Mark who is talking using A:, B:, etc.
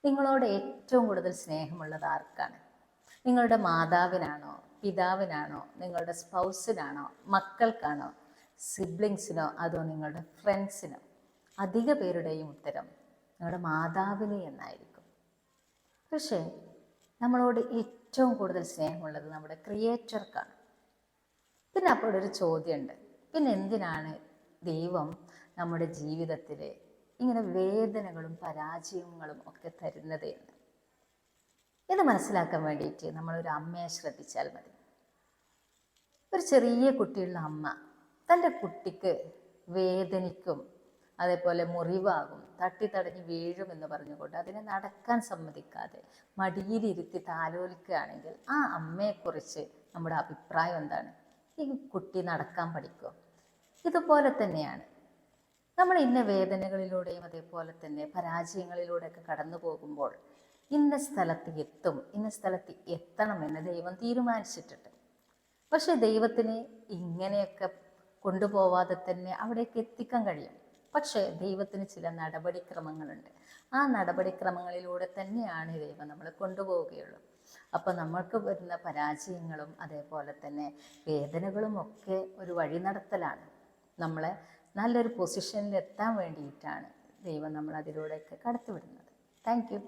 A: നിങ്ങളോട് ഏറ്റവും കൂടുതൽ സ്നേഹമുള്ളത് ആർക്കാണ്? നിങ്ങളുടെ മാതാവിനാണോ, പിതാവിനാണോ, നിങ്ങളുടെ സ്പൗസിനാണോ, മക്കൾക്കാണോ, സിബ്ലിങ്സിനോ, അതോ നിങ്ങളുടെ ഫ്രണ്ട്സിനോ? അധിക പേരുടെയും ഉത്തരം നിങ്ങളുടെ മാതാവിന് എന്നായിരിക്കും. പക്ഷേ നമ്മളോട് ഏറ്റവും കൂടുതൽ സ്നേഹമുള്ളത് നമ്മുടെ ക്രിയേറ്റർക്കാണ്. പിന്നെ അപ്പോൾ ഒരു ചോദ്യമുണ്ട്, പിന്നെ എന്തിനാണ് ദൈവം നമ്മുടെ ജീവിതത്തിൽ ഇങ്ങനെ വേദനകളും പരാജയങ്ങളും ഒക്കെ തരുന്നത് എന്ന് ഇത് മനസ്സിലാക്കാൻ വേണ്ടിയിട്ട് നമ്മളൊരു അമ്മയെ ശ്രദ്ധിച്ചാൽ മതി. ഒരു ചെറിയ കുട്ടിയുള്ള അമ്മ തൻ്റെ കുട്ടിക്ക് വേദനിക്കും, അതേപോലെ മുറിവാകും, തട്ടിത്തടഞ്ഞ് വീഴുമെന്ന് പറഞ്ഞുകൊണ്ട് അതിനെ നടക്കാൻ സമ്മതിക്കാതെ മടിയിലിരുത്തി താലോലിക്കുകയാണെങ്കിൽ ആ അമ്മയെക്കുറിച്ച് നമ്മുടെ അഭിപ്രായം എന്താണ്? ഈ കുട്ടി നടക്കാൻ പഠിക്കുമോ? ഇതുപോലെ തന്നെയാണ് നമ്മൾ ഇന്ന വേദനകളിലൂടെയും അതേപോലെ തന്നെ പരാജയങ്ങളിലൂടെയൊക്കെ കടന്നു പോകുമ്പോൾ ഇന്ന സ്ഥലത്ത് എത്തും, ഇന്ന സ്ഥലത്ത് എത്തണമെന്ന് ദൈവം തീരുമാനിച്ചിട്ടുണ്ട്. പക്ഷെ ദൈവത്തിന് ഇങ്ങനെയൊക്കെ കൊണ്ടുപോവാതെ തന്നെ അവിടേക്ക് എത്തിക്കാൻ കഴിയും. പക്ഷേ ദൈവത്തിന് ചില നടപടിക്രമങ്ങളുണ്ട്. ആ നടപടിക്രമങ്ങളിലൂടെ തന്നെയാണ് ദൈവം നമ്മളെ കൊണ്ടുപോവുകയുള്ളൂ. അപ്പം നമ്മൾക്ക് വരുന്ന പരാജയങ്ങളും അതേപോലെ തന്നെ വേദനകളും ഒക്കെ ഒരു വഴി നടത്തലാണ്. നമ്മളെ നല്ലൊരു പൊസിഷനിൽ എത്താൻ വേണ്ടിയിട്ടാണ് ദൈവം നമ്മൾ അതിലൂടെയൊക്കെ കടത്തിവിടുന്നത്. Thank you.